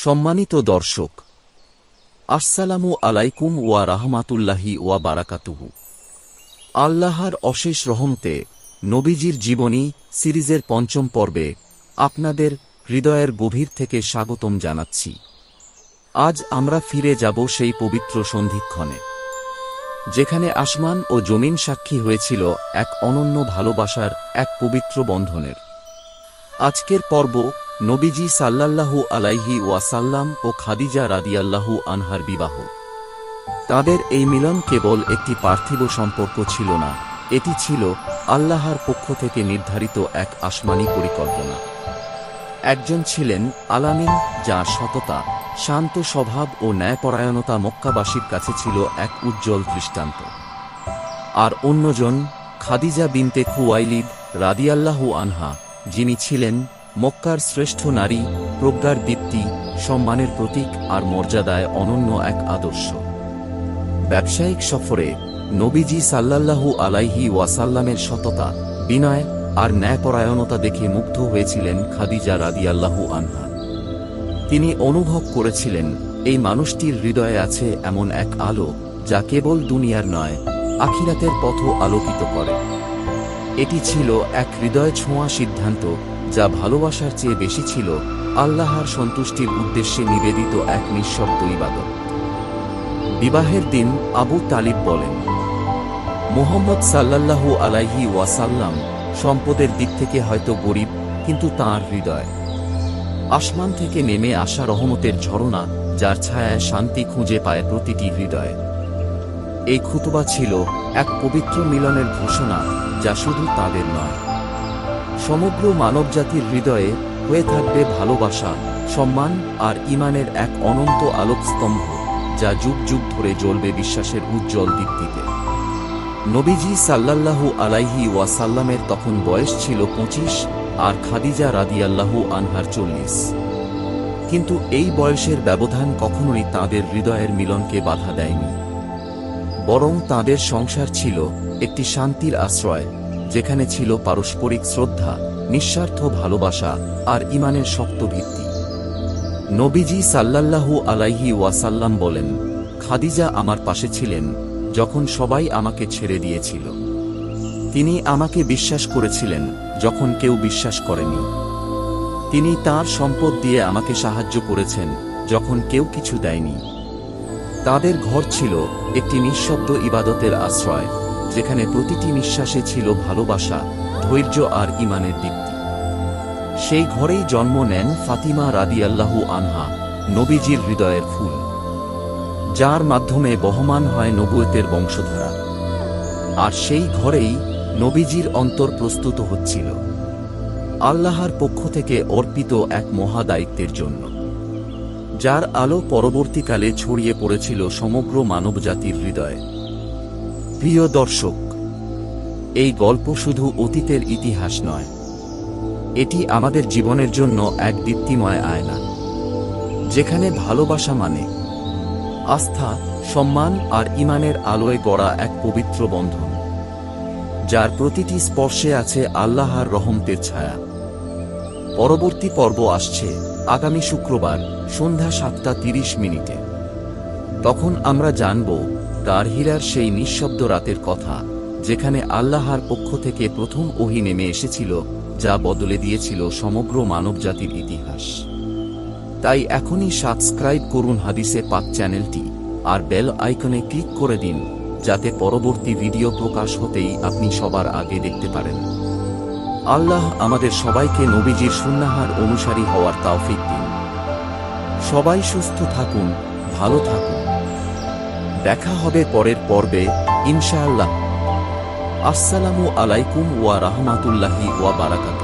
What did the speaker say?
সম্মানিত দর্শক, আসসালামু আলাইকুম ওয়া রাহমাতুল্লাহি ওয়া বারাকাতুহু। আল্লাহর অশেষ রহমতে নবীজির জীবনী সিরিজের পঞ্চম পর্বে আপনাদের হৃদয়ের গভীর থেকে স্বাগতম জানাচ্ছি। আজ আমরা ফিরে যাব সেই পবিত্র সন্ধিক্ষণে, যেখানে আসমান ও জমিন সাক্ষী হয়েছিল এক অনন্য ভালোবাসার, এক পবিত্র বন্ধনের। আজকের পর্ব নবীজি সাল্লাল্লাহু আলাইহি ওয়াসাল্লাম ও খাদিজা রাদিয়াল্লাহু আনহার বিবাহ। তাদের এই মিলন কেবল একটি পার্থিব সম্পর্ক ছিল না, এটি ছিল আল্লাহর পক্ষ থেকে নির্ধারিত এক আসমানী পরিকল্পনা। একজন ছিলেন আলামিন, যার সততা, শান্ত স্বভাব ও ন্যায়পরায়ণতা মক্কাবাসীর কাছে ছিল এক উজ্জ্বল দৃষ্টান্ত। আর অন্যজন খাদিজা বিনতে খুয়াইলিদ রাদিয়াল্লাহু আনহা, যিনি ছিলেন মক্কার শ্রেষ্ঠ নারী, প্রজ্ঞার দীপ্তি, সম্মানের প্রতীক আর মর্যাদায় অনন্য এক আদর্শ। ব্যবসায়িক সফরে নবীজি সাল্লাল্লাহু আলাইহি ওয়াসাল্লামের সততা, বিনয় আর ন্যায়পরায়ণতা দেখে মুগ্ধ হয়েছিলেন খাদিজা রাদিয়াল্লাহু আনহা। তিনি অনুভব করেছিলেন এই মানুষটির হৃদয়ে আছে এমন এক আলো, যা কেবল দুনিয়ার নয়, আখিরাতের পথও আলোকিত করে। এটি ছিল এক হৃদয় ছোঁয়া সিদ্ধান্ত, যা ভালোবাসার চেয়ে বেশি ছিল আল্লাহর সন্তুষ্টির উদ্দেশ্যে নিবেদিত এক নিঃশব্দ ইবাদত। বিবাহের দিন আবু তালিব বলেন, মুহাম্মদ সাল্লাল্লাহু আলাইহি ওয়াসাল্লাম সম্পদের দিক থেকে হয়তো গরিব, কিন্তু তাঁর হৃদয় আসমান থেকে নেমে আসা রহমতের ঝরনা, যার ছায়ায় শান্তি খুঁজে পায় প্রতিটি হৃদয়। এই খুতবা ছিল এক পবিত্র মিলনের ঘোষণা, যা শুধু তাদের নয়, সমগ্র মানবজাতির হৃদয়ে হয়ে থাকবে ভালোবাসা, সম্মান আর ঈমানের এক অনন্ত আলোকস্তম্ভ, যা যুগ যুগ ধরে জ্বলবে বিশ্বাসের উজ্জ্বল দীপ্তিতে। নবীজি সাল্লাল্লাহু আলাইহি ওয়াসাল্লামের তখন বয়স ছিল 25 আর খাদিজা রাদিয়াল্লাহু আনহার 40। কিন্তু এই বয়সের ব্যবধান কখনোই তাঁদের হৃদয়ের মিলনকে বাধা দেয়নি, বরং তাঁদের সংসার ছিল একটি শান্তির আশ্রয়, যেখানে ছিল পারস্পরিক শ্রদ্ধা, নিঃস্বার্থ ভালোবাসা আর ঈমানের শক্ত ভিত্তি। নবীজি সাল্লাল্লাহু আলাইহি ওয়াসাল্লাম বলেন, খাদিজা আমার পাশে ছিলেন যখন সবাই আমাকে ছেড়ে দিয়েছিল। তিনি আমাকে বিশ্বাস করেছিলেন যখন কেউ বিশ্বাস করেনি। তিনি তাঁর সম্পদ দিয়ে আমাকে সাহায্য করেছেন যখন কেউ কিছু দেয়নি। তাদের ঘর ছিল একটি নিঃশব্দ ইবাদতের আশ্রয়, যেখানে প্রতিটি নিঃশ্বাসে ছিল ভালোবাসা, ধৈর্য আর ঈমানের দীপ্তি। সেই ঘরেই জন্ম নেন ফাতিমা রাদিয়াল্লাহু আনহা, নবীজির হৃদয়ের ফুল, যার মাধ্যমে বহমান হয় নবুয়তের বংশধারা। আর সেই ঘরেই নবীজির অন্তর প্রস্তুত হচ্ছিল আল্লাহর পক্ষ থেকে অর্পিত এক মহা দায়িত্বের জন্য, যার আলো পরবর্তীকালে ছড়িয়ে পড়েছিল সমগ্র মানবজাতির হৃদয়ে। প্রিয় দর্শক, এই গল্প শুধু অতীতের ইতিহাস নয়, এটি আমাদের জীবনের জন্য এক দীপ্তিময় আয়না, যেখানে ভালোবাসা মানে আস্থা, সম্মান আর ঈমানের আলোয় গড়া এক পবিত্র বন্ধন, যার প্রতিটি স্পর্শে আছে আল্লাহর রহমতের ছায়া। পরবর্তী পর্ব আসছে আগামী শুক্রবার সন্ধ্যা 7:30। তখন আমরা জানব তারহিরার সেই নিঃশব্দ রাতের কথা, যেখানে আল্লাহর পক্ষ থেকে প্রথম ওহী নেমে এসেছিল, যা বদলে দিয়েছিল সমগ্র মানবজাতির ইতিহাস। তাই এখনই সাবস্ক্রাইব করুন হাদিসে পাক চ্যানেলটি আর বেল আইকনে ক্লিক করে দিন, যাতে পরবর্তী ভিডিও প্রকাশ হতেই আপনি সবার আগে দেখতে পারেন। আল্লাহ আমাদের সবাইকে নবীজির সুন্নাহর অনুসারী হওয়ার তৌফিক দিন। সবাই সুস্থ থাকুন, ভালো থাকুন। দেখা হবে পরের পর্বে ইনশাআল্লাহ। আসসালামু আলাইকুম ওয়া রাহমাতুল্লাহি ওয়া বারাকাতুহু।